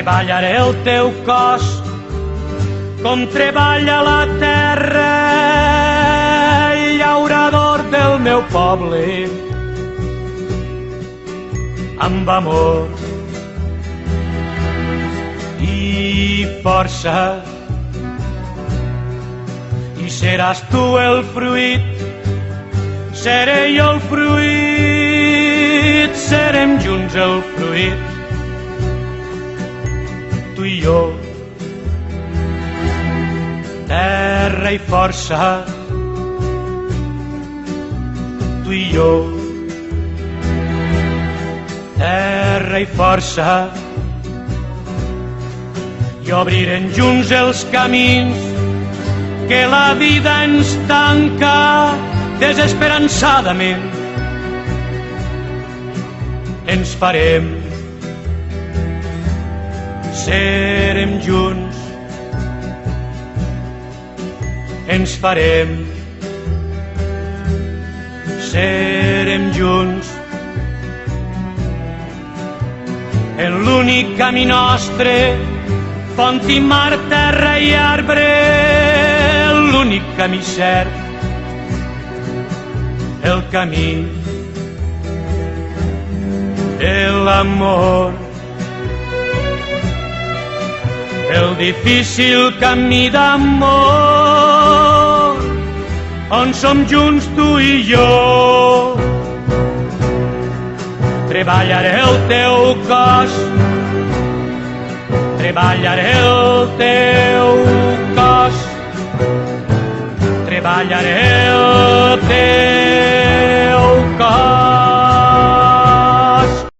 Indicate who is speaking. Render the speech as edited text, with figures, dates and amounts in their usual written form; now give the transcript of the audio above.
Speaker 1: treballaré el teu cos com treballa la terra i llaurador del meu poble. Amb amor i força, i seràs tu el fruit, seré jo el fruit, serem junts el fruit, tu i jo. Terra i força, tu i jo. Terra i força, i obrirem junts els camins que la vida ens tanca desesperançadament. Ens farem, serem junts, ens farem, serem junts, en l'únic camí nostre, font i mar, terra i arbre, l'únic camí cert, el camí de l'amor. El difícil camí d'amor, on som junts tu i jo. Treballaré el teu cos, treballaré el teu cos, treballaré el teu